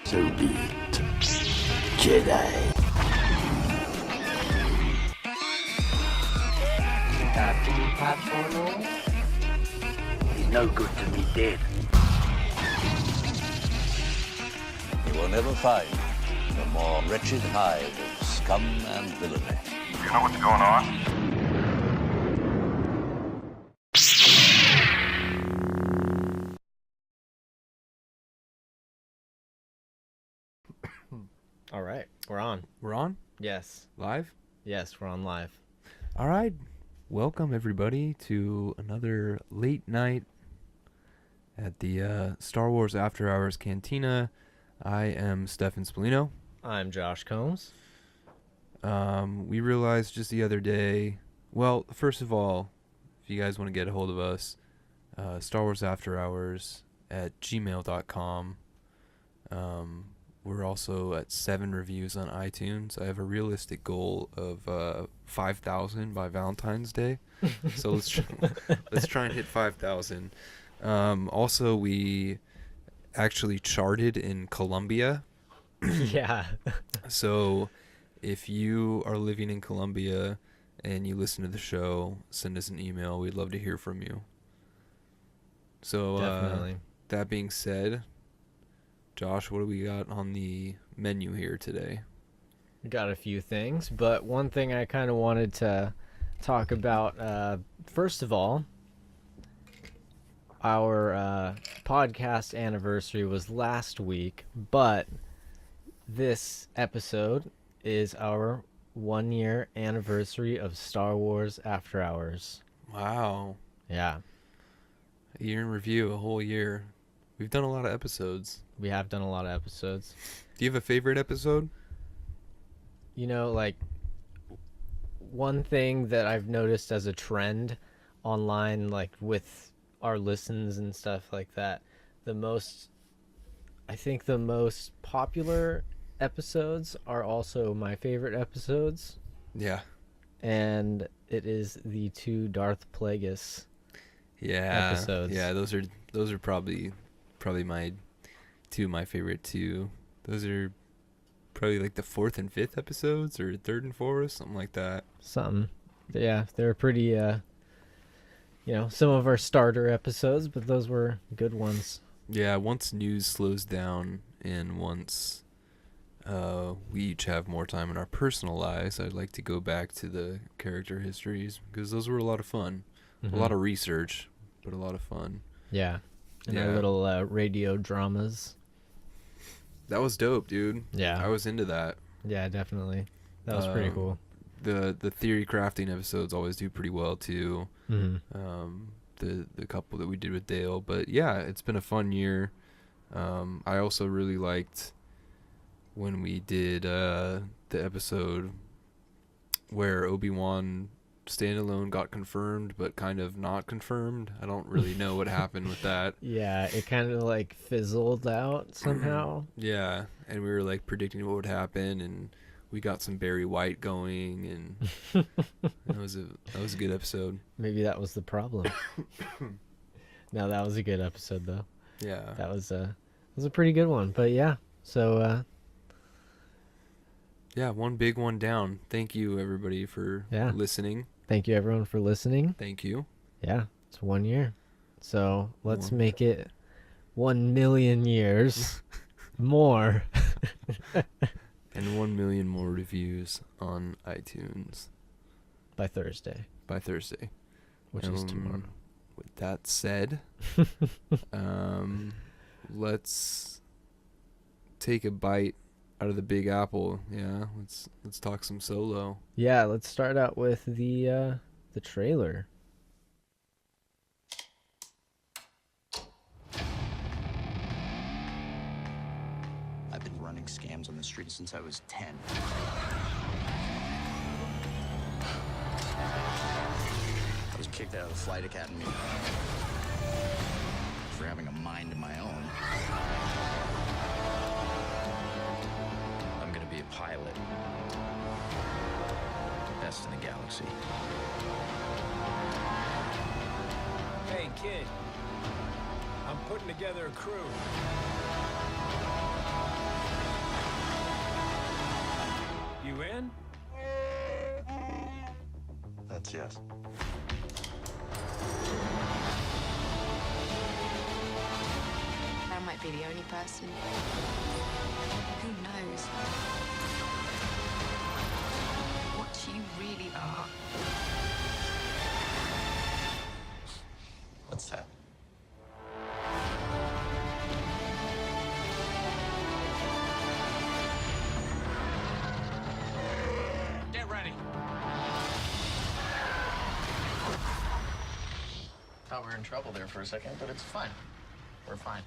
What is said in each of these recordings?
So be it. Jedi. Tsg Popcorn? He's no good to me dead. You will never find a more wretched hive of scum and villainy. You know what's going on? All right, we're on. We're on? Yes. Live? Yes, we're on live. All right. Welcome, everybody, to another late night at the Star Wars After Hours Cantina. I am Stefan Spallino. I'm Josh Combs. We realized just the other day, well, first of all, if you guys want to get a hold of us, Star Wars After Hours at gmail.com. We're also at 7 reviews on iTunes. I have a realistic goal of 5,000 by Valentine's Day. So let's try and hit 5,000. Also, we actually charted in Colombia. Yeah. So if you are living in Colombia and you listen to the show, send us an email. We'd love to hear from you. So Definitely. That being said, Josh, what do we got on the menu here today? We got a few things, but one thing I kind of wanted to talk about, first of all, our podcast anniversary was last week, but this episode is our 1-year anniversary of Star Wars After Hours. Wow. Yeah. A year in review, a whole year. We've done a lot of episodes. We have done a lot of episodes. Do you have a favorite episode? You know, like, one thing that I've noticed as a trend online, like, with our listens and stuff like that, I think the most popular episodes are also my favorite episodes. Yeah. And it is the 2 Darth Plagueis episodes. Yeah, those are probably my 2 of my favorite too. Those are probably like the 4th and 5th episodes, or 3rd and 4th, something like that. Something. Yeah, they're pretty, some of our starter episodes, but those were good ones. Yeah, once news slows down and once we each have more time in our personal lives, I'd like to go back to the character histories because those were a lot of fun. Mm-hmm. A lot of research, but a lot of fun. Yeah. And Yeah. our little radio dramas. That was dope, dude. Yeah. I was into that. Yeah, definitely. That was pretty cool. The theory crafting episodes always do pretty well too. Mm-hmm. The couple that we did with Dale, but yeah, it's been a fun year. I also really liked when we did the episode where Obi-Wan standalone got confirmed but kind of not confirmed. I don't really know what happened with that. Yeah, it kind of like fizzled out somehow. Yeah, and we were like predicting what would happen, and we got some Barry White going, and that was a good episode. Maybe that was the problem. No, that was a good episode though. Yeah. That was a pretty good one. But yeah, so yeah, one big one down. Thank you everybody for listening. Thank you everyone for listening. Thank you. Yeah, it's 1 year. So let's make it 1 million years more. And 1 million more reviews on iTunes. By Thursday. Which is tomorrow. With that said, let's take a bite out of the Big Apple. Yeah, let's talk some Solo. Yeah, let's start out with the trailer. I've been running scams on the street since I was 10. I was kicked out of the flight academy for having a mind of my own. I'm gonna be a pilot. Best in the galaxy. Hey, kid. I'm putting together a crew. That's yes. That might be the only person. Who knows what you really are? What's that? Get ready. Thought we were in trouble there for a second, but it's fine. We're fine.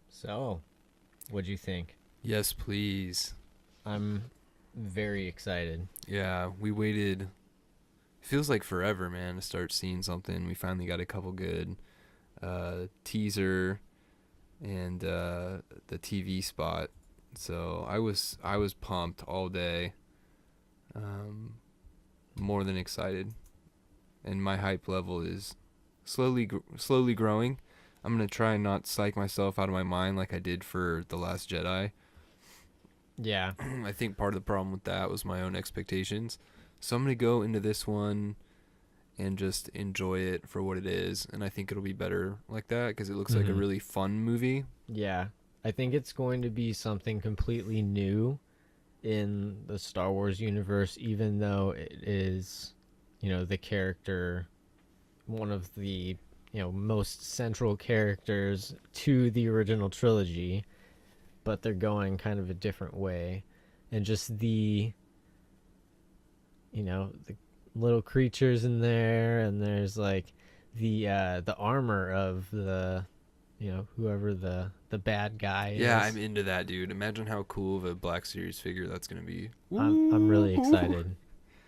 So, what'd you think? Yes, please. I'm very excited. Yeah, we waited. It feels like forever, man, to start seeing something. We finally got a couple good teaser and the TV spot. So I was pumped all day. More than excited, and my hype level is slowly growing. I'm gonna try and not psych myself out of my mind like I did for The Last Jedi. Yeah. I think part of the problem with that was my own expectations. So I'm going to go into this one and just enjoy it for what it is. And I think it'll be better like that because it looks like a really fun movie. Yeah. I think it's going to be something completely new in the Star Wars universe, even though it is, the character, one of the, most central characters to the original trilogy. But they're going kind of a different way. And just the little creatures in there, and there's like the armor of the whoever the bad guy is. Yeah, I'm into that, dude. Imagine how cool of a Black Series figure that's gonna be. I'm really excited.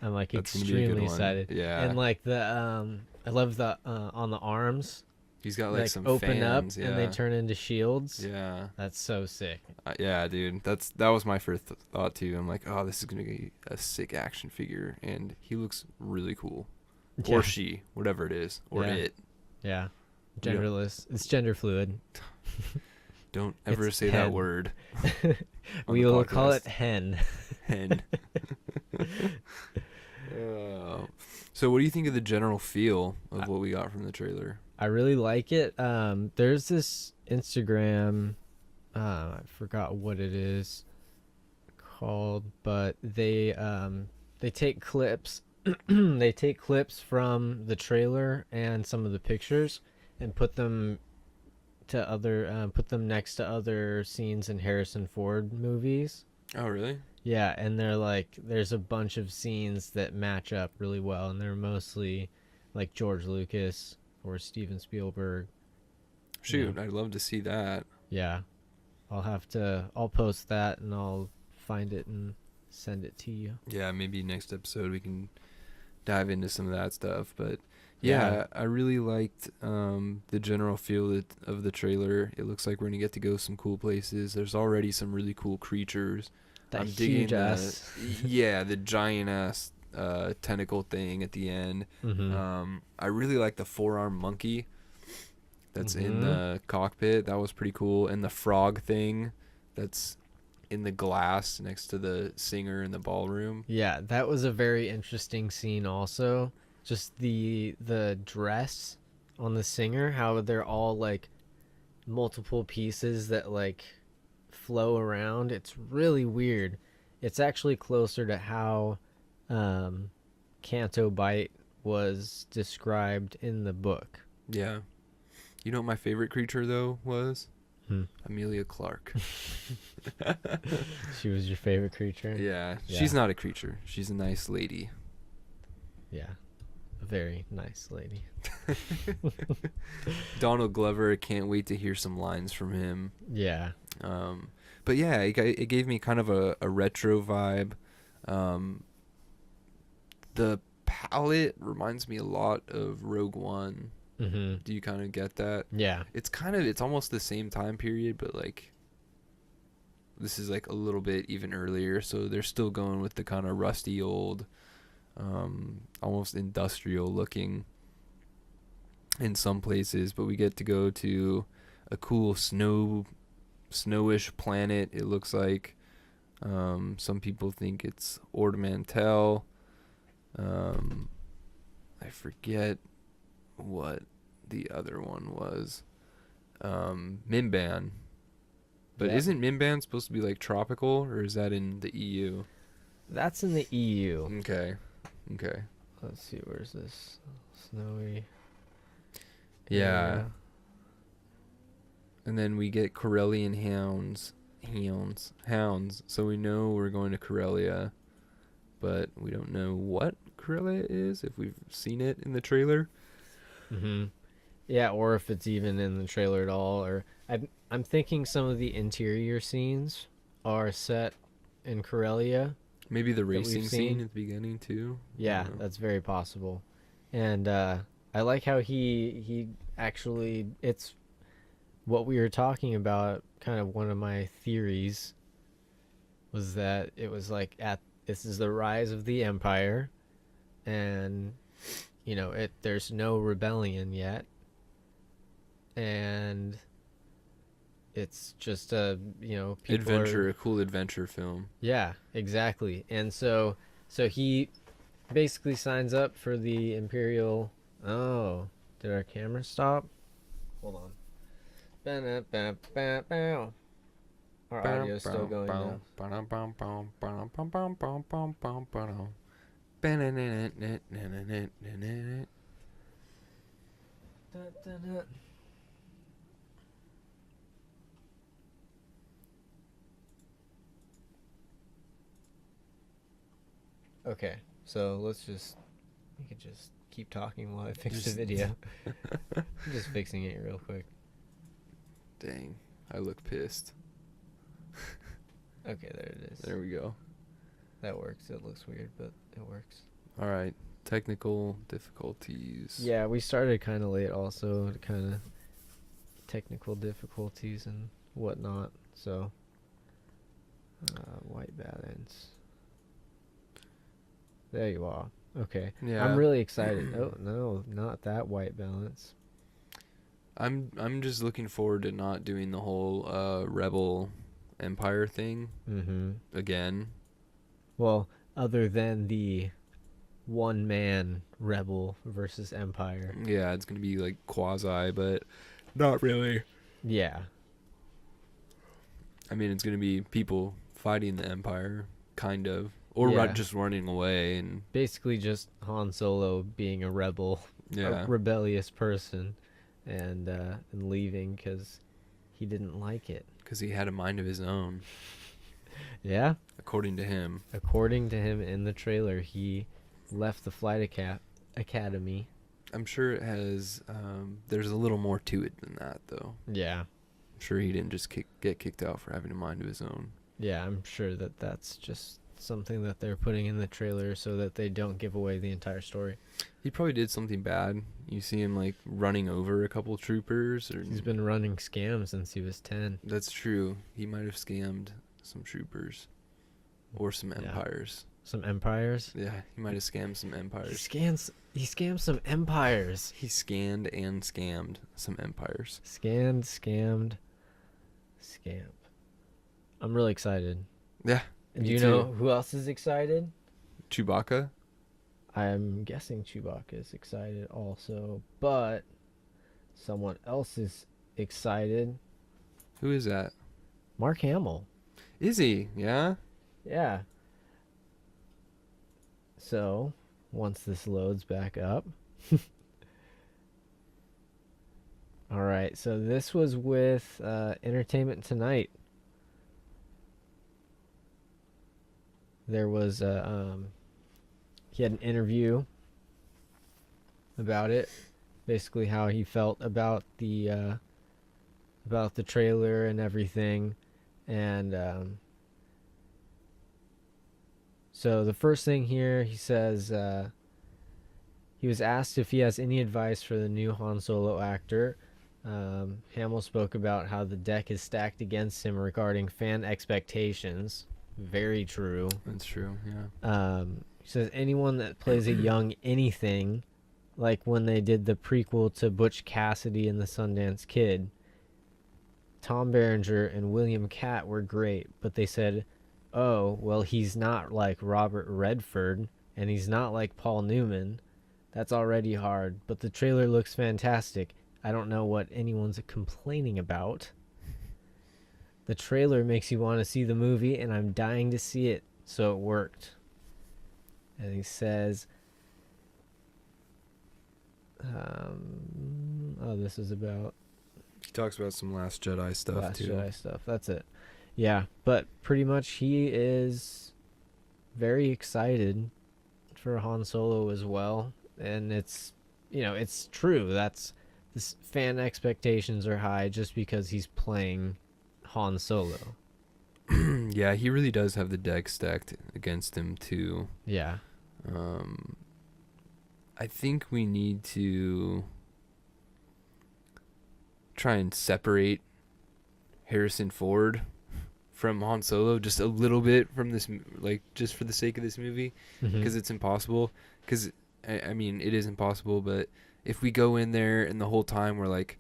I'm like That's gonna be a good extremely one. excited. Yeah. And like the I love the on the arms. He's got like some open fans, up yeah. and they turn into shields. Yeah. That's so sick. Yeah, dude. That was my first thought too. I'm like, oh, this is gonna be a sick action figure, and he looks really cool. Yeah. Or she, whatever it is, or Yeah. it. Yeah. Genderless. It's gender fluid. Don't ever It's say hen. that word. We the will call podcast. it hen. Hen. Oh. So, what do you think of the general feel of what we got from the trailer? I really like it. There's this Instagram, I forgot what it is called, but they take clips. They take clips from the trailer and some of the pictures and put them next to other scenes in Harrison Ford movies. Oh, really? Yeah, and they're like, there's a bunch of scenes that match up really well, and they're mostly like George Lucas or Steven Spielberg. Shoot, Yeah. I'd love to see that. Yeah, I'll post that and I'll find it and send it to you. Yeah, maybe next episode we can dive into some of that stuff. But yeah. I really liked the general feel of the trailer. It looks like we're gonna get to go some cool places. There's already some really cool creatures. That I'm digging huge ass. the giant ass tentacle thing at the end. I really like the four-arm monkey that's in the cockpit. That was pretty cool. And the frog thing that's in the glass next to the singer in the ballroom. Yeah, that was a very interesting scene also. Just the dress on the singer, how they're all like multiple pieces that like flow around. It's really weird. It's actually closer to how Canto Bite was described in the book. Yeah. You know what my favorite creature, though, was? Emilia Clarke. She was your favorite creature? Yeah. Yeah. She's not a creature. She's a nice lady. Yeah. A very nice lady. Donald Glover, can't wait to hear some lines from him. Yeah. But yeah, it gave me kind of a retro vibe. The palette reminds me a lot of Rogue One. Mm-hmm. Do you kind of get that? Yeah. It's almost the same time period, but like this is like a little bit even earlier, so they're still going with the kind of rusty old almost industrial looking in some places, but we get to go to a cool snowish planet. It looks like some people think it's Ord Mantell. I forget what the other one was. Mimban. But Yeah. isn't Mimban supposed to be like tropical, or is that in the EU? That's in the EU. Okay. Let's see, where's this? Snowy. Yeah. And then we get Karelian Hounds. So we know we're going to Karelia, but we don't know what Karelia is, if we've seen it in the trailer. Yeah, or if it's even in the trailer at all. Or I'm thinking some of the interior scenes are set in Karelia. Maybe the we've racing seen. scene at the beginning too. Yeah, I don't know. that's very possible. And I like how he actually, it's what we were talking about. Kind of one of my theories was that it was like this is the rise of the Empire, and there's no rebellion yet, and it's just a people Adventure, a cool adventure film. Yeah, exactly. And so he basically signs up for the Imperial. Oh, did our camera stop? Hold on. Our audio's still going now. Okay, so we could just keep talking while I fix the video. I'm just fixing it real quick. Dang, I look pissed. Okay, there it is. There we go. That works. It looks weird, but it works. All right, technical difficulties. Yeah, we started kind of late also, kind of technical difficulties and whatnot. So, white balance. There you are. Okay. Yeah. I'm really excited. Oh, no, not that white balance. I'm just looking forward to not doing the whole Rebel Empire thing again. Well, other than the one-man Rebel versus Empire. Yeah, it's going to be like quasi, but not really. Yeah. I mean, it's going to be people fighting the Empire, kind of. Or Yeah. just running away. And Basically just Han Solo being a rebel, yeah. a rebellious person, and leaving because he didn't like it. Because he had a mind of his own, Yeah? according to him. According to him in the trailer, he left the flight academy. I'm sure it has, there's a little more to it than that, though. Yeah. I'm sure he didn't just get kicked out for having a mind of his own. Yeah, I'm sure that's just something that they're putting in the trailer so that they don't give away the entire story. He probably did something bad. You see him like running over a couple troopers. Or He's been running scams since he was 10. That's true. He might have scammed some troopers or some Yeah. empires. Some empires? Yeah, he might have scammed some He empires. scams some empires. He scanned and scammed some empires. Scammed. I'm really excited. Yeah. And me do you too. know who else is excited? Chewbacca? I'm guessing Chewbacca is excited also, but someone else is excited. Who is that? Mark Hamill. Is he? Yeah? Yeah. So, once this loads back up. All right, so this was with Entertainment Tonight. There was he had an interview about it, basically how he felt about the trailer and everything, and so the first thing here, he says he was asked if he has any advice for the new Han Solo actor. Hamill spoke about how the deck is stacked against him regarding fan expectations. Very true. That's true, yeah. He says anyone that plays a young anything like when they did the prequel to Butch Cassidy and the Sundance Kid, Tom Berenger and William Catt were great, but they said, oh, well, he's not like Robert Redford, and he's not like Paul Newman. That's already hard, but the trailer looks fantastic. I don't know what anyone's complaining about. The trailer makes you want to see the movie, and I'm dying to see it, so it worked. And he says, this is about He talks about some Last Jedi stuff Last too. Jedi stuff. That's it. Yeah, but pretty much he is very excited for Han Solo as well, and it's it's true. This fan expectations are high just because he's playing Han Solo. Yeah, he really does have the deck stacked against him too. Yeah. I think we need to try and separate Harrison Ford from Han Solo just a little bit from this, like, just for the sake of this movie, because it's impossible. Because I mean, it is impossible, but if we go in there and the whole time we're like,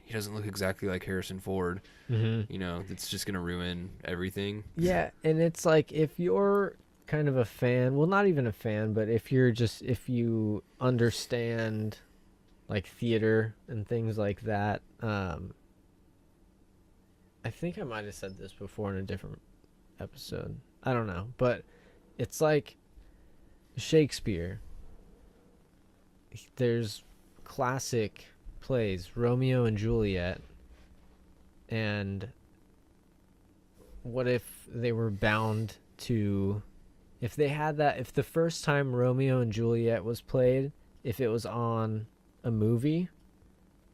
he doesn't look exactly like Harrison Ford, it's just gonna ruin everything. Yeah, and it's like, if you're kind of a fan, well, not even a fan, but if you understand like theater and things like that, I think I might have said this before in a different episode, I don't know, but it's like Shakespeare. There's classic plays, Romeo and Juliet, and what if they were bound to, if they had that, if the first time Romeo and Juliet was played, if it was on a movie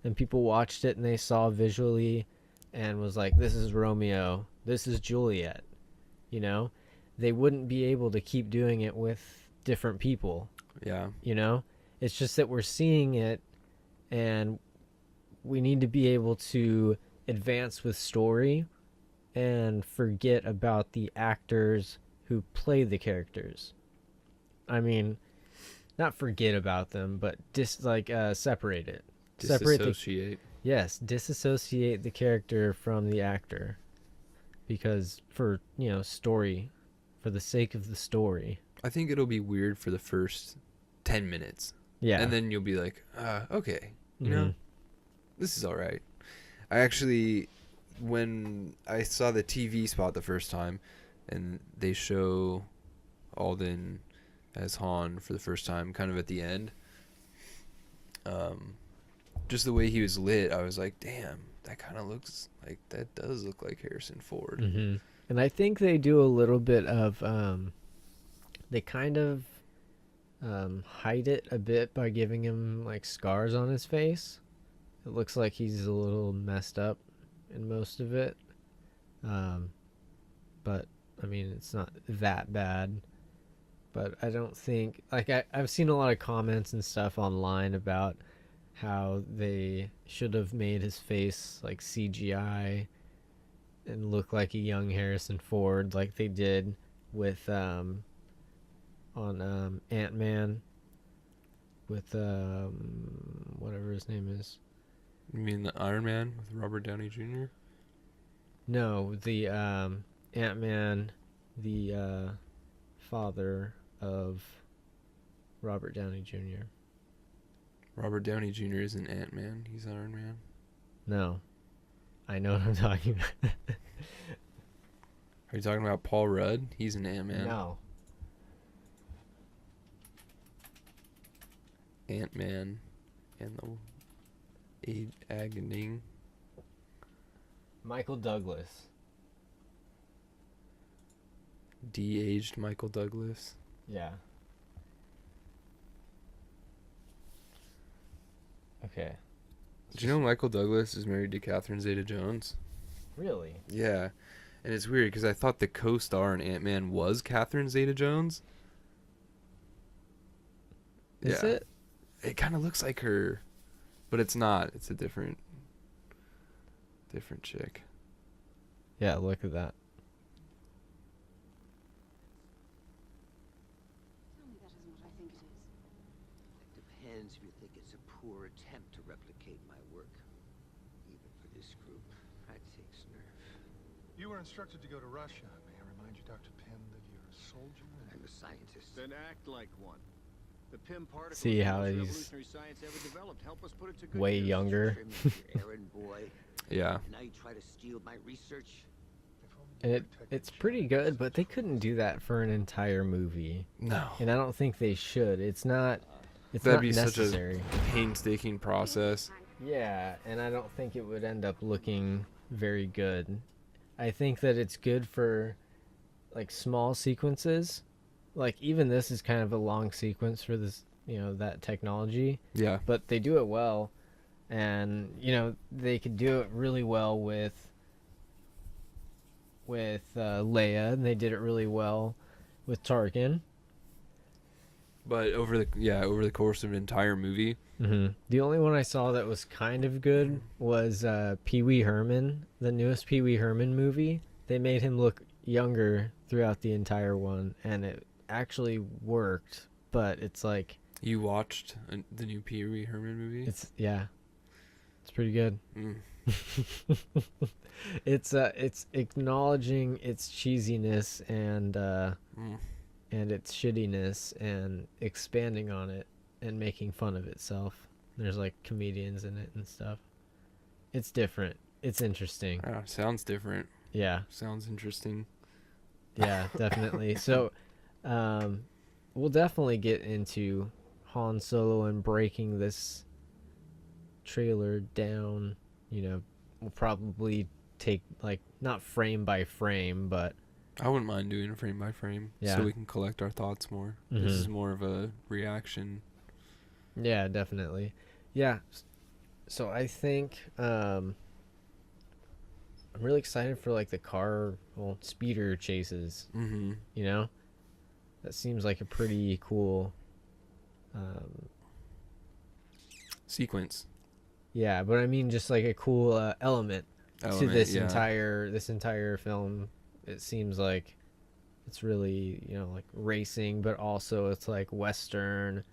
and people watched it and they saw visually and was like, this is Romeo, this is Juliet, they wouldn't be able to keep doing it with different people. Yeah. It's just that we're seeing it, and we need to be able to advance with story and forget about the actors who play the characters. I mean, not forget about them, but separate it. Disassociate. Yes, disassociate the character from the actor, because for story, for the sake of the story. I think it'll be weird for the first 10 minutes. Yeah. And then you'll be like, okay, this is all right. I actually, when I saw the TV spot the first time and they show Alden as Han for the first time, kind of at the end, just the way he was lit, I was like, damn, that kind of looks like, that does look like Harrison Ford. And I think they do a little bit of, they kind of hide it a bit by giving him like scars on his face. It looks like he's a little messed up in most of it, but I mean, it's not that bad. But I don't think, like, I've seen a lot of comments and stuff online about how they should have made his face like CGI and look like a young Harrison Ford, like they did with on Ant-Man with whatever his name is. You mean the Iron Man with Robert Downey Jr.? No, the Ant-Man, the father of Robert Downey Jr. Robert Downey Jr. isn't Ant-Man. He's Iron Man. No. I know what I'm talking about. Are you talking about Paul Rudd? He's an Ant-Man. No. Ant-Man and the Agony. Michael Douglas. De-aged Michael Douglas. Yeah. Okay. Did you know Michael Douglas is married to Catherine Zeta-Jones? Really? Yeah. And it's weird because I thought the co-star in Ant-Man was Catherine Zeta-Jones. Is Yeah. it? It kind of looks like her, but it's not. It's a different chick. Yeah, look at that. Tell me that isn't what I think it is. understands if you think it's a poor attempt to replicate my work. Even for this group, that takes nerve. You were instructed to go to Russia. May I remind you, Dr. Pym, that you're a soldier? I'm a scientist. Then act like one. The Pym particle See is the how most he's revolutionary science ever developed. Help us put it to good way use. younger. Errand boy. Yeah. Now you try to steal my research. And it's pretty good, but they couldn't do that for an entire movie. No. And I don't think they should. It's not That'd be necessary. such a painstaking process. Yeah, and I don't think it would end up looking very good. I think that it's good for like small sequences. Like even this is kind of a long sequence for this, that technology. Yeah. But they do it well, and they could do it really well with Leia, and they did it really well with Tarkin. But over the course of an entire movie. Mm-hmm. The only one I saw that was kind of good was Pee Wee Herman, the newest Pee Wee Herman movie. They made him look younger throughout the entire one, and it actually worked. But it's like You watched the new Pee Wee Herman movie? it's pretty good. It's acknowledging its cheesiness and its shittiness and expanding on it and making fun of itself. There's like comedians in it and stuff. It's different. It's interesting. Sounds different. Yeah. Sounds interesting. Yeah, definitely. So, we'll definitely get into Han Solo and breaking this trailer down. We'll probably take like not frame by frame, but I wouldn't mind doing a frame by frame, Yeah. so we can collect our thoughts more. Mhm. This is more of a reaction. yeah, definitely. Yeah. So I think I'm really excited for like the speeder chases. Mm-hmm. That seems like a pretty cool Sequence. yeah, but I mean just like a cool element to this yeah. entire film. It seems like it's really like racing, but also it's like Western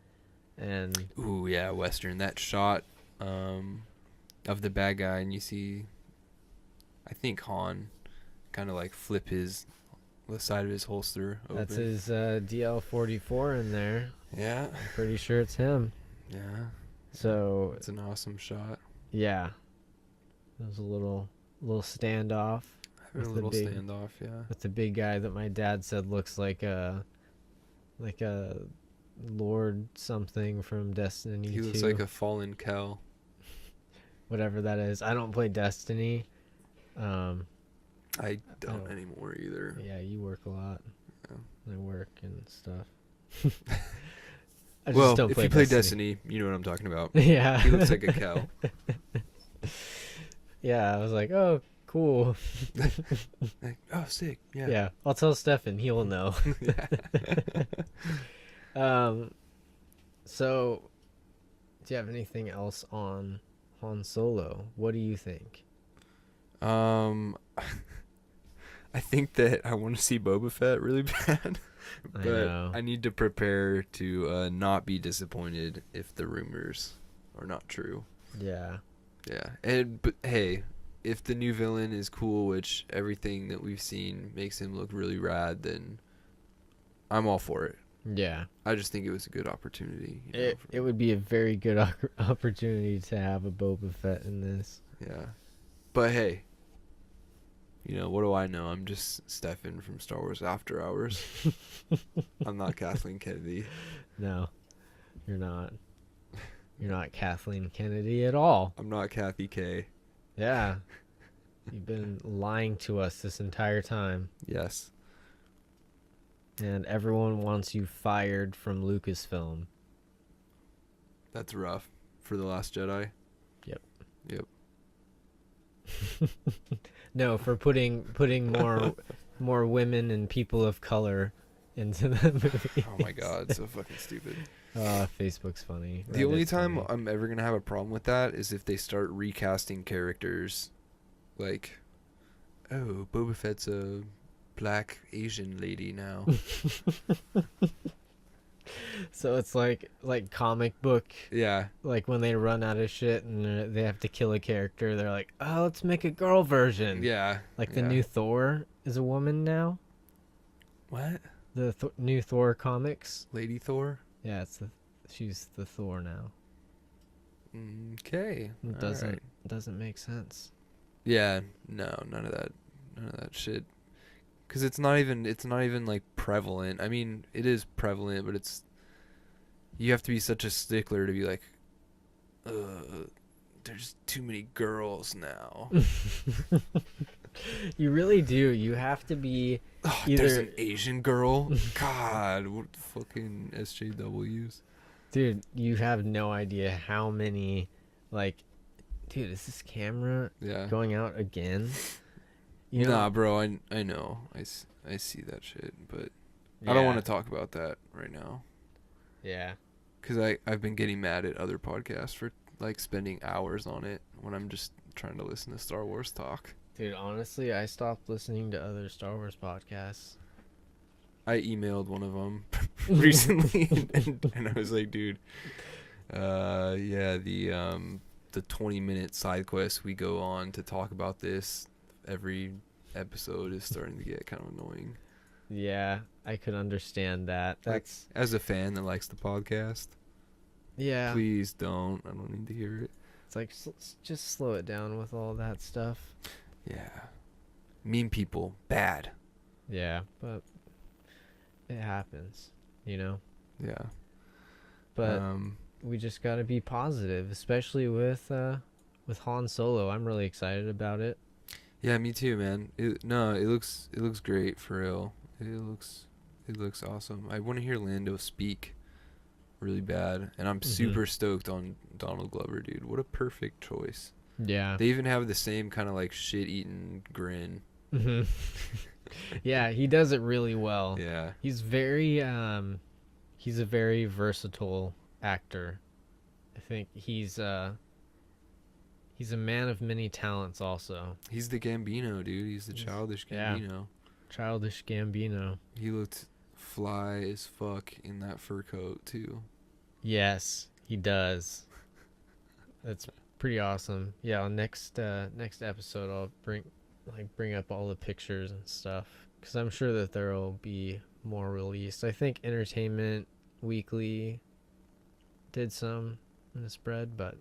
and Ooh, yeah, Western. That shot of the bad guy, and you see, I think Han kind of like flip the side of his holster open. that's his DL-44 in there. Yeah. I'm pretty sure it's him. Yeah. So It's an awesome shot. yeah, there's a little standoff. Having a with the little big- standoff, yeah. With the big guy that my dad said looks like a Lord something from Destiny 2. He looks like a fallen Kel. Whatever that is. I don't play Destiny. I don't Oh. anymore either. Yeah, you work a lot. Yeah. I work and stuff. Well, if you play Destiny, you know what I'm talking about. Yeah. He looks like a cow. Yeah, I was like, oh, cool. Like, oh, sick. Yeah. Yeah, I'll tell Stefan. He will know. So, do you have anything else on Han Solo? What do you think? I think that I want to see Boba Fett really bad, I but know. I need to prepare to not be disappointed if the rumors are not true. Yeah. Yeah, but hey, if the new villain is cool, which everything that we've seen makes him look really rad, then I'm all for it. Yeah. I just think it was a good opportunity. It would be a very good opportunity to have a Boba Fett in this. Yeah, but hey. What do I know? I'm just Stefan from Star Wars After Hours. I'm not Kathleen Kennedy. No, you're not. You're not Kathleen Kennedy at all. I'm not Kathy K. Yeah. You've been lying to us this entire time. Yes. And everyone wants you fired from Lucasfilm. That's rough for The Last Jedi. Yep. Yep. No, for putting more women and people of color into the movie. Oh my god, it's so fucking stupid. Facebook's funny. The only Reddit's time funny. I'm ever gonna have a problem with that is if they start recasting characters, like, oh, Boba Fett's a black Asian lady now. So it's like comic book, Yeah. like when they run out of shit and they have to kill a character, they're like, oh, let's make a girl version. Yeah. Like the yeah. new Thor is a woman now. What? The new Thor comics. Lady Thor? Yeah, she's the Thor now. Okay. It doesn't make sense. Yeah, no, none of that shit. Cuz it's not even like prevalent. I mean, it is prevalent, but you have to be such a stickler to be like there's too many girls now. You really do. You have to be There's an Asian girl. God, what fucking SJWs. Dude, you have no idea how many, like, dude, is this camera going out again? Nah, bro, I know. I see that shit, but I don't want to talk about that right now. Yeah. Because I've been getting mad at other podcasts for, like, spending hours on it when I'm just trying to listen to Star Wars talk. Dude, honestly, I stopped listening to other Star Wars podcasts. I emailed one of them recently, and I was like, dude, yeah, the 20-minute side quest we go on to talk about this every episode is starting to get kind of annoying. Yeah, I could understand that. That's like, as a fan that likes the podcast. Yeah. Please don't. I don't need to hear it. It's like just slow it down with all that stuff. Yeah. Mean people, bad. Yeah, but it happens, you know? Yeah. But we just got to be positive, especially with Han Solo. I'm really excited about it. Yeah, me too, man. It looks great for real. It looks awesome. I want to hear Lando speak really bad, and I'm super stoked on Donald Glover, dude. What a perfect choice. Yeah. They even have the same kind of like shit-eating grin. Yeah, he does it really well. Yeah. He's a very versatile actor. I think he's a man of many talents also. He's the Gambino, dude. He's the childish Gambino. Yeah. Childish Gambino. He looked fly as fuck in that fur coat too. Yes, he does. That's pretty awesome. Yeah, on next episode I'll bring up all the pictures and stuff, because I'm sure that there will be more released. I think Entertainment Weekly did some in the spread, but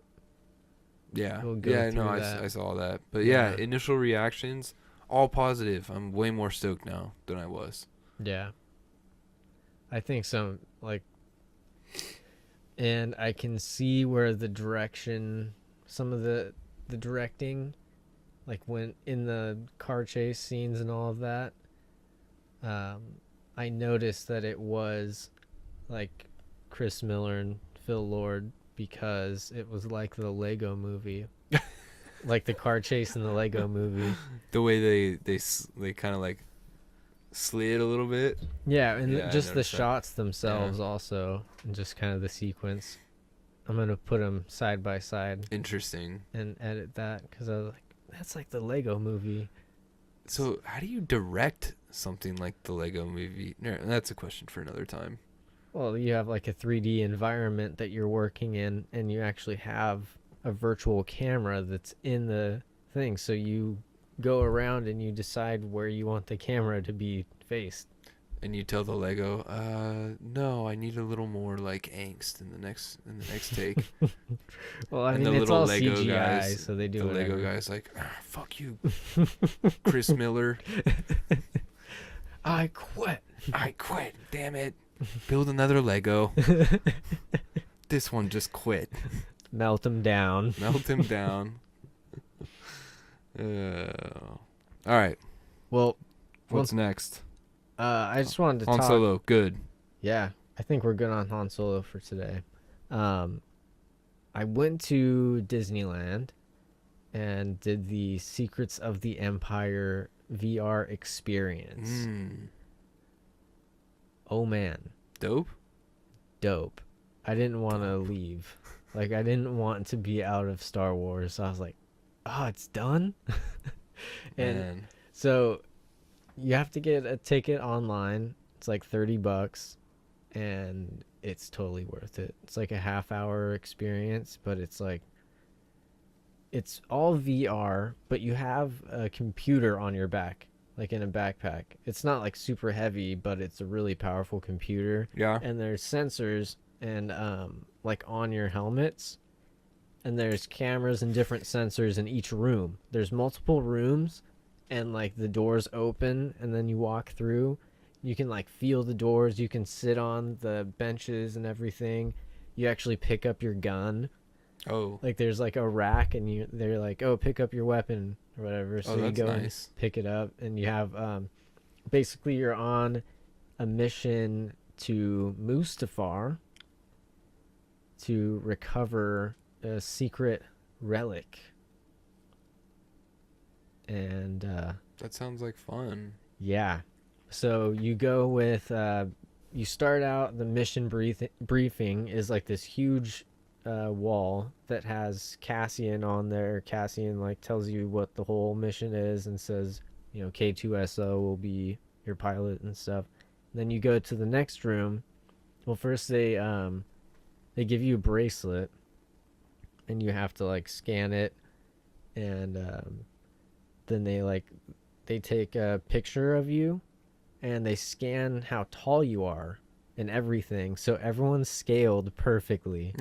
yeah, we'll go through that. I saw that. But yeah, initial reactions all positive. I'm way more stoked now than I was. Yeah, I think so. Like, and I can see where the direction, some of the directing, like when in the car chase scenes and all of that, I noticed that it was like Chris Miller and Phil Lord, because it was like the Lego movie. Like the car chase in the Lego movie. The way they kind of like slid a little bit. Yeah, and just the shots themselves also, and just kind of the sequence. I'm going to put them side by side. Interesting. And edit that, because I was like, that's like the Lego movie. So how do you direct something like the Lego movie? No, that's a question for another time. Well, you have like a 3D environment that you're working in, and you actually have a virtual camera that's in the thing. So you go around and you decide where you want the camera to be faced. And you tell the Lego, no, I need a little more like angst in the next take. Well, I mean, it's all Lego CGI, guys, so they do the whatever. Lego guy's like, fuck you, Chris Miller. I quit. Damn it. Build another Lego. This one just quit. Melt him down. All right. Well, what's next? I just wanted to Han talk. Solo, good. Yeah, I think we're good on Han Solo for today. I went to Disneyland and did the Secrets of the Empire VR experience. Oh man. Dope. I didn't want to leave. Like, I didn't want to be out of Star Wars. So I was like, oh, it's done? And so you have to get a ticket online. It's like $30, and it's totally worth it. It's like a half-hour experience, but it's like, it's all VR, but you have a computer on your back, like in a backpack. It's not like super heavy, but it's a really powerful computer. Yeah. And there's sensors and like on your helmets, and there's cameras and different sensors in each room. There's multiple rooms, and like the doors open, and then you walk through. You can like feel the doors. You can sit on the benches and everything. You actually pick up your gun. Oh. Like there's like a rack, and they're like, oh, pick up your weapon or whatever. So you go nice. and pick it up, and you have basically you're on a mission to Mustafar to recover a secret relic. And that sounds like fun. yeah. So you go with you start out, the mission briefing is like this huge wall that has Cassian on there. Cassian like tells you what the whole mission is and says, you know, K2SO will be your pilot and stuff. And then you go to the next room. Well, first they give you a bracelet, and you have to like scan it, and then they take a picture of you, and they scan how tall you are and everything, so everyone's scaled perfectly.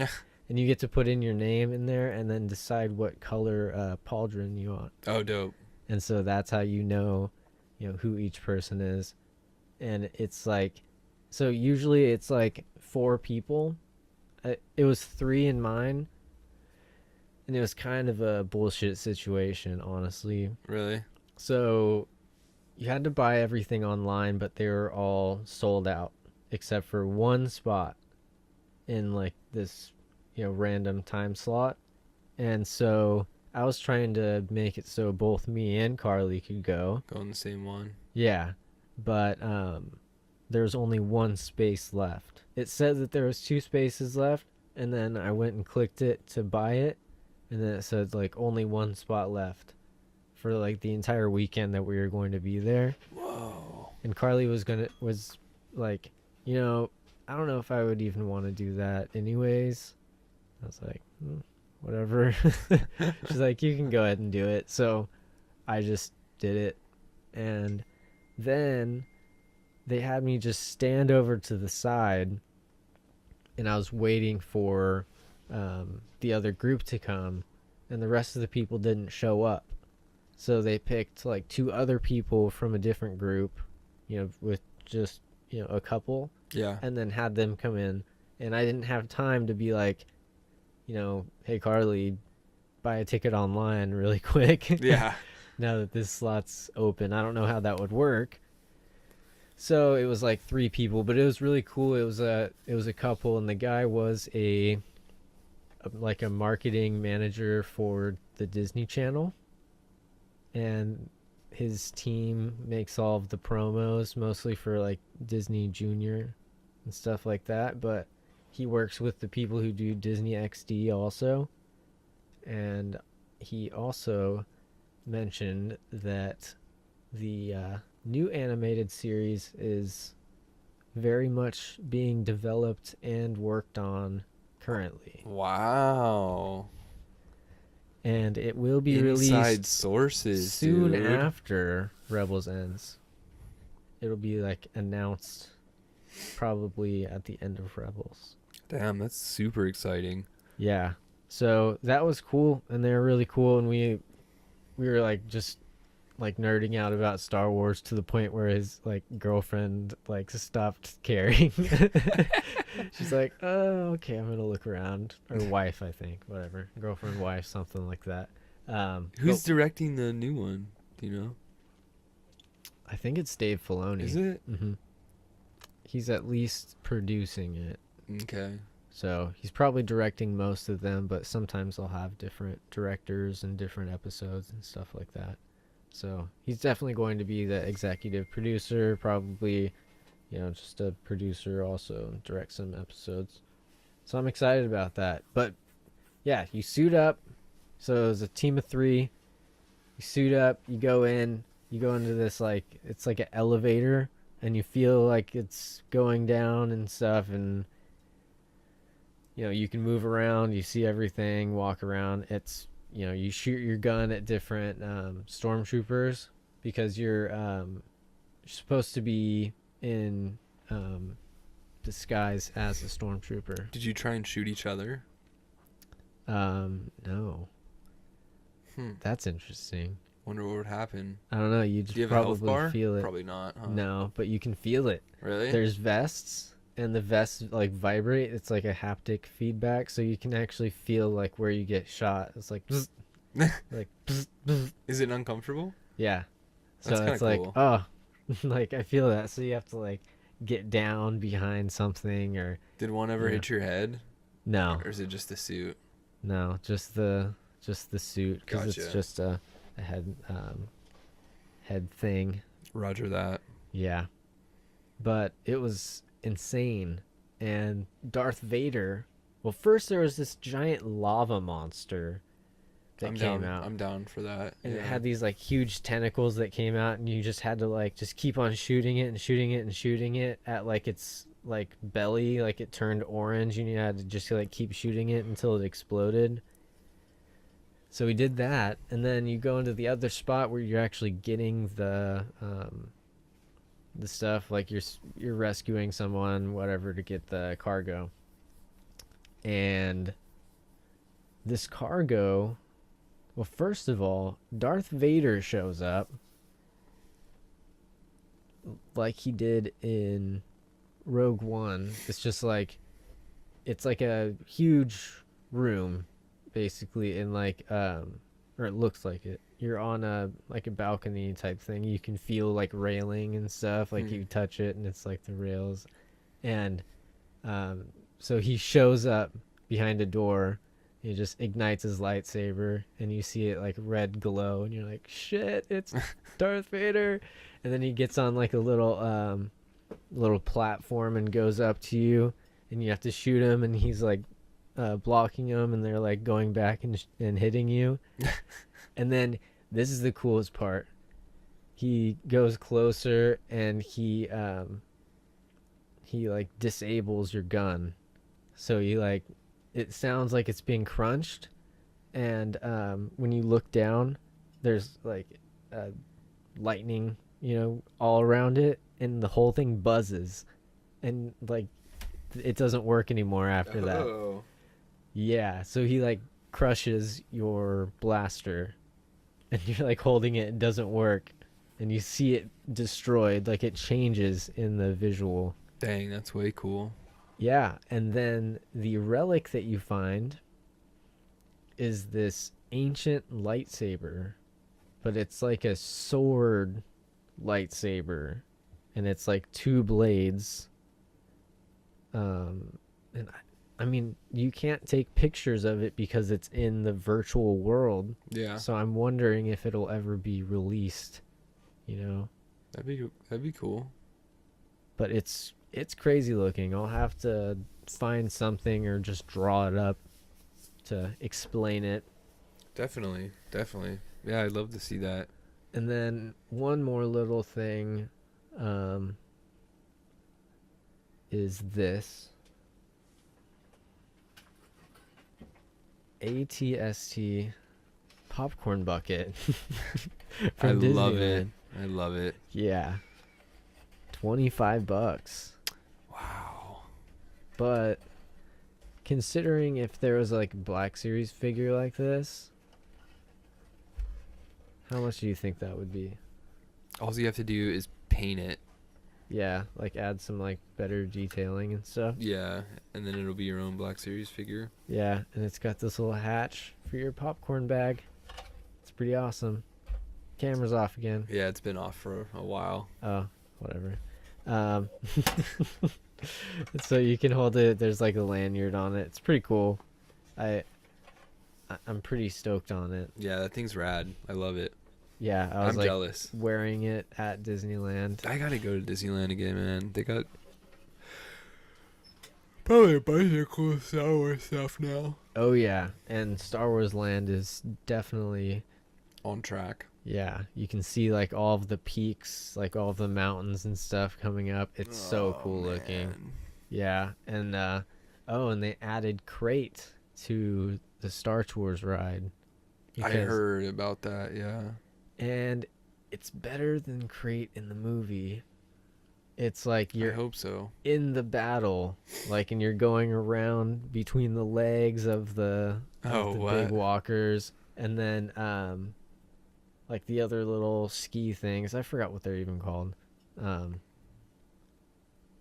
And you get to put in your name in there and then decide what color pauldron you want. Oh, dope. And so that's how you know who each person is. And it's like, so usually it's like 4 people. It was 3 in mine, and it was kind of a bullshit situation, honestly. Really? So you had to buy everything online, but they were all sold out except for one spot in like this, random time slot. And so I was trying to make it so both me and Carly could go. Go on the same one. Yeah, but there's only one space left. It said that there was 2 spaces left, and then I went and clicked it to buy it, and then it said like only 1 spot left for like the entire weekend that we were going to be there. Whoa. And Carly was like, I don't know if I would even want to do that anyways. I was like, whatever. She's like, you can go ahead and do it. So I just did it. And then they had me just stand over to the side, and I was waiting for the other group to come, and the rest of the people didn't show up. So they picked like 2 other people from a different group, with just, a couple. Yeah. And then had them come in. And I didn't have time to be like, hey, Carly, buy a ticket online really quick. Yeah. Now that this slot's open. I don't know how that would work. So it was like 3 people, but it was really cool. It was a couple, and the guy was a marketing manager for the Disney Channel. And his team makes all of the promos, mostly for like Disney Junior and stuff like that, but he works with the people who do Disney XD also. And he also mentioned that the new animated series is very much being developed and worked on currently. Wow. And it will be Inside released sources, soon dude. after Rebels ends. It'll be like announced probably at the end of Rebels. Damn, that's super exciting. Yeah. So that was cool, and they're really cool, and we were like just like nerding out about Star Wars to the point where his like girlfriend like stopped caring. She's like, oh, okay, I'm gonna look around. Or wife, I think. Whatever. Girlfriend, wife, something like that. Who's directing the new one? Do you know? I think it's Dave Filoni. Is it? Mm-hmm. He's at least producing it. Okay. So he's probably directing most of them, but sometimes they'll have different directors and different episodes and stuff like that. So he's definitely going to be the executive producer, probably, just a producer also, and direct some episodes. So I'm excited about that. But yeah, you suit up. So it's a team of 3. You suit up, you go into this like, it's like an elevator, and you feel like it's going down and stuff, and you know, you can move around, you see everything, walk around. It's, you know, you shoot your gun at different stormtroopers because you're supposed to be in disguise as a stormtrooper. Did you try and shoot each other? No. That's interesting. Wonder what would happen. I don't know. You just Do you have a health probably bar? feel it. Probably not. Huh? No, but you can feel it. Really? There's vests, and the vests like vibrate. It's like a haptic feedback, so you can actually feel like where you get shot. It's like, bzz, like, bzz, bzz. Is it uncomfortable? Yeah. So That's it's kinda like, cool. oh, like I feel that. So you have to like get down behind something or. Did one ever Yeah. hit your head? No. Or is it just the suit? No, just the suit because it's Gotcha. just a head thing. Roger that. Yeah. But it was insane. And Darth Vader, well, first there was this giant lava monster that I'm came down. out. I'm down for that. And it yeah. had these like huge tentacles that came out, and you just had to like just keep on shooting it and shooting it and shooting it at like its like belly, like it turned orange, and you had to just like keep shooting it until it exploded. So we did that, and then you go into the other spot where you're actually getting the stuff, like you're rescuing someone, whatever, to get the cargo. And this cargo, well, first of all, Darth Vader shows up like he did in Rogue One. It's just like, it's like a huge room basically, in like or it looks like it. You're on a like a balcony type thing. You can feel like railing and stuff, like you touch it and it's like the rails. And so he shows up behind a door. He just ignites his lightsaber, and you see it like red glow, and you're like, shit, it's Darth Vader. And then he gets on like a little platform and goes up to you, and you have to shoot him, and he's like blocking them, and they're like going back and hitting you. And then this is the coolest part. He goes closer, and he like disables your gun, so you like, it sounds like it's being crunched, and when you look down, there's like lightning, you know, all around it, and the whole thing buzzes, and like it doesn't work anymore after that. Yeah, so he like crushes your blaster, and you're like holding it, it doesn't work, and you see it destroyed, like it changes in the visual. Dang, that's way cool. Yeah, and then the relic that you find is this ancient lightsaber, but it's like a sword lightsaber, and it's like two blades. And I mean, you can't take pictures of it because it's in the virtual world. Yeah. So I'm wondering if it'll ever be released, you know. That'd be cool. But it's crazy looking. I'll have to find something or just draw it up to explain it. Definitely. Yeah, I'd love to see that. And then one more little thing is this. ATST Popcorn Bucket. I from love Disneyland. it. I love it. Yeah. $25. Wow. But considering if there was like a Black Series figure like this, how much do you think that would be? All you have to do is paint it. Yeah, like add some like better detailing and stuff. Yeah, and then it'll be your own Black Series figure. Yeah, and it's got this little hatch for your popcorn bag. It's pretty awesome. Camera's off again. Yeah, it's been off for a while. Oh, whatever. So you can hold it. There's like a lanyard on it. It's pretty cool. I'm pretty stoked on it. Yeah, that thing's rad. I love it. Yeah, I was I'm like jealous. wearing it at Disneyland. I gotta go to Disneyland again, man. They got probably a bunch of cool Star Wars stuff now. Oh yeah, and Star Wars Land is definitely on track. Yeah, you can see like all of the peaks, like all of the mountains and stuff coming up. It's so cool looking. Yeah, and Oh, and they added Crate to the Star Tours ride. I heard about that, yeah. And it's better than Crate in the movie. It's like I you're hope so. in the battle, like, and you're going around between the legs of the big walkers, and then like the other little ski things. I forgot what they're even called. Whatever.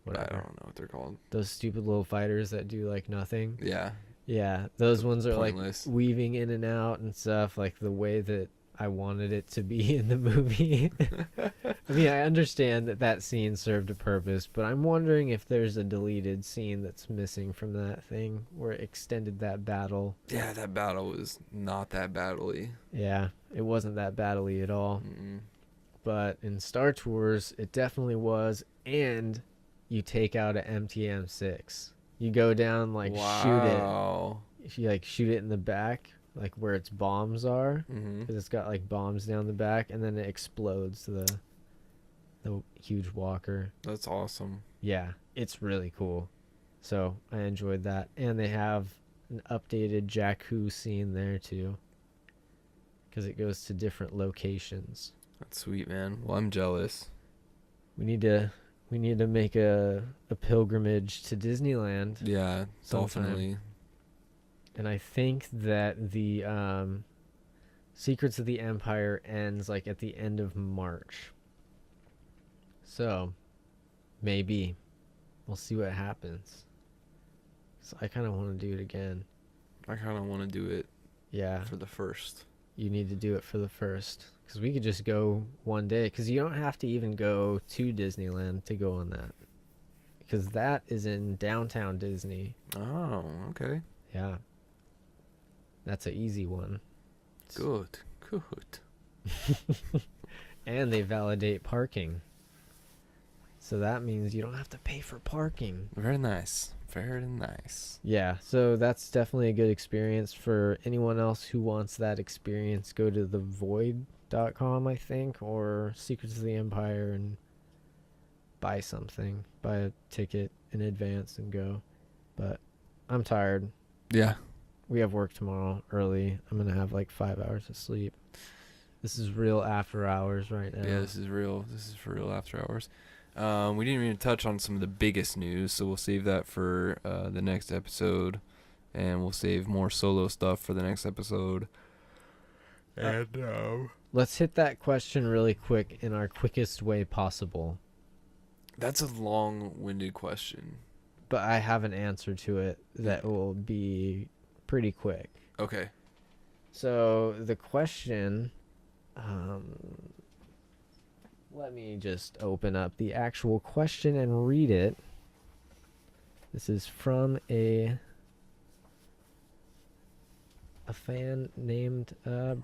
I don't know what they're called. Those stupid little fighters that do like nothing. Yeah. Yeah, those ones are Pointless. like weaving in and out and stuff, like the way that I wanted it to be in the movie. I mean, I understand that scene served a purpose, but I'm wondering if there's a deleted scene that's missing from that thing where it extended that battle. Yeah, that battle was not that battle-y. Yeah, it wasn't that battle-y at all. Mm-mm. But in Star Tours, it definitely was, and you take out an MTM6. You go down, like, shoot it. If you, like, shoot it in the back, like where its bombs are, because it's got like bombs down the back, and then it explodes the huge walker. That's awesome. Yeah, it's really cool. So I enjoyed that, and they have an updated Jakku scene there too, because it goes to different locations. That's sweet, man. Well, I'm jealous. We need to make a pilgrimage to Disneyland. Yeah, sometime. definitely. And I think that the Secrets of the Empire ends like at the end of March. So maybe we'll see what happens. So I kind of want to do it again. I kind of want to do it. Yeah. For the first. You need to do it for the first, because we could just go one day. Because you don't have to even go to Disneyland to go on that. Because that is in downtown Disney. Oh, okay. Yeah. That's an easy one. Good. And they validate parking. So that means you don't have to pay for parking. Very nice. Very nice. Yeah, so that's definitely a good experience. For anyone else who wants that experience, go to thevoid.com, I think, or Secrets of the Empire, and buy something. Buy a ticket in advance and go. But I'm tired. Yeah. We have work tomorrow early. I'm going to have like 5 hours of sleep. This is real after hours right now. Yeah, this is real. This is for real after hours. We didn't even touch on some of the biggest news, so we'll save that for the next episode. And we'll save more solo stuff for the next episode. And let's hit that question really quick in our quickest way possible. That's a long-winded question. But I have an answer to it that will be pretty quick. Okay. So the question, let me just open up the actual question and read it. This is from a fan named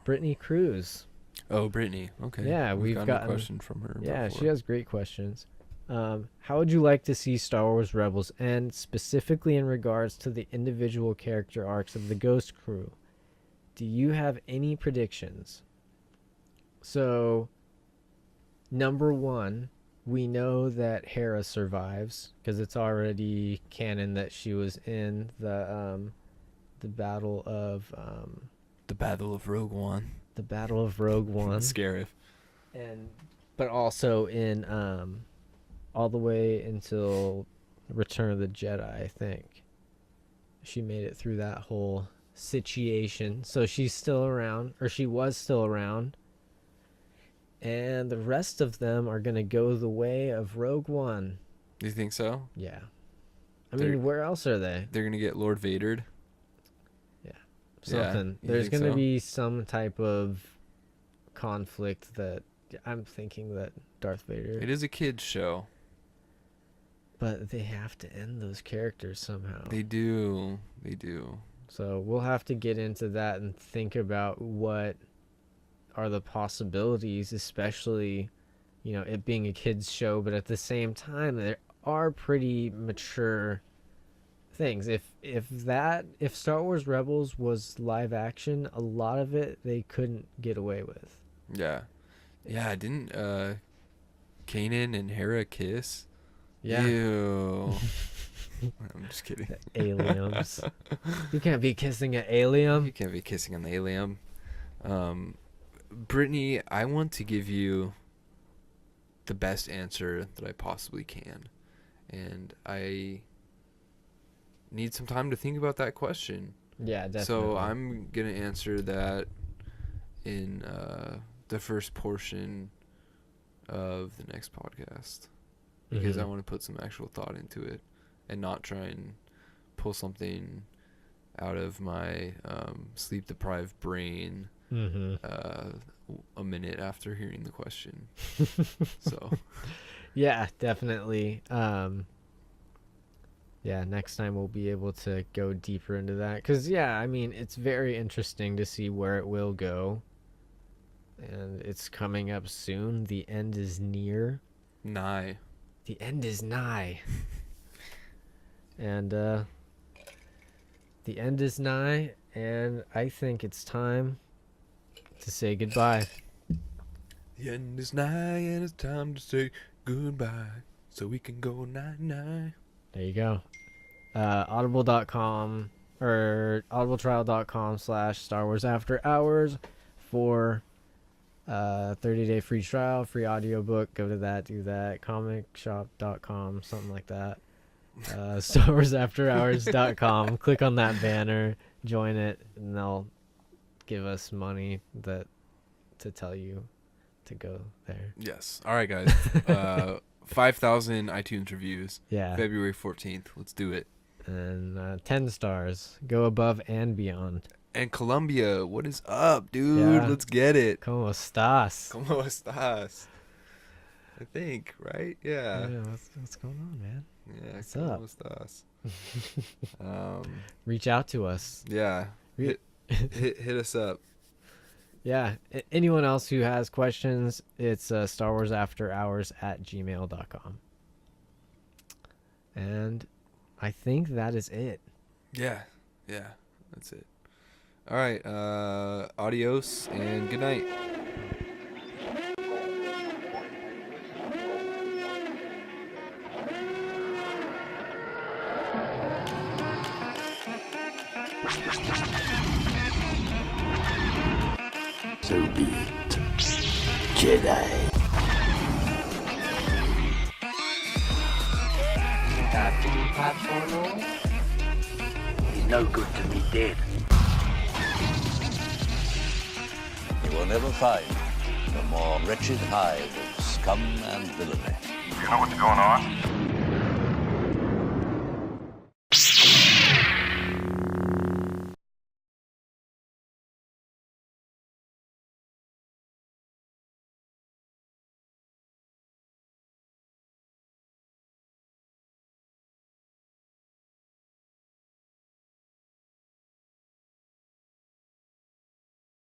Brittany Cruz. Oh, Brittany. Okay. Yeah, we've gotten a question from her. Yeah, before. she has great questions. How would you like to see Star Wars Rebels end, specifically in regards to the individual character arcs of the Ghost crew? Do you have any predictions? So, number one, we know that Hera survives because it's already canon that she was in the Battle of the Battle of Rogue One. The Battle of Rogue One. Scarif. But also in all the way until Return of the Jedi, I think. She made it through that whole situation. So she's still around, or she was still around. And the rest of them are going to go the way of Rogue One. Do you think so? Yeah. I mean, where else are they? They're going to get Lord Vadered? Yeah. Something. Yeah, there's going to be some type of conflict that I'm thinking that Darth Vader... It is a kid's show. But they have to end those characters somehow. They do. They do. So we'll have to get into that and think about what are the possibilities, especially, you know, it being a kid's show, but at the same time, there are pretty mature things. If Star Wars Rebels was live action, a lot of it they couldn't get away with. Yeah. Yeah, didn't Kanan and Hera kiss? Yeah. Ew. I'm just kidding. Aliens. You can't be kissing an alien. You can't be kissing an alien. Brittany, I want to give you the best answer that I possibly can. And I need some time to think about that question. Yeah, definitely. So I'm going to answer that in the first portion of the next podcast. Because I want to put some actual thought into it and not try and pull something out of my sleep-deprived brain a minute after hearing the question. So yeah, definitely. Yeah, next time we'll be able to go deeper into that. Because, yeah, I mean, it's very interesting to see where it will go. And it's coming up soon. The end is near. Nigh. The end is nigh. And the end is nigh, and I think it's time to say goodbye. The end is nigh, and it's time to say goodbye, so we can go night-night. There you go. Audible.com or audibletrial.com/Star Wars After Hours for 30-day free trial, free audiobook. Go to that, do that. Comicshop.com, something like that. StarWarsAfterHours.com. Click on that banner, join it, and they'll give us money to tell you to go there. Yes. All right, guys. 5,000 iTunes reviews. Yeah. February 14th. Let's do it. And 10 stars. Go above and beyond. And Colombia, what is up, dude? Yeah. Let's get it. ¿Cómo estás? ¿Cómo estás? I think, right? Yeah. What's going on, man? Yeah. What's ¿Cómo up? estás? Reach out to us. Yeah. Hit us up. Yeah. Anyone else who has questions, it's StarWarsAfterHours@gmail.com. And I think that is it. Yeah. Yeah. That's it. All right. Adios and good night. So be it, Jedi. He's no good to me dead. You will never find a more wretched hive of scum and villainy. Do you know what's going on?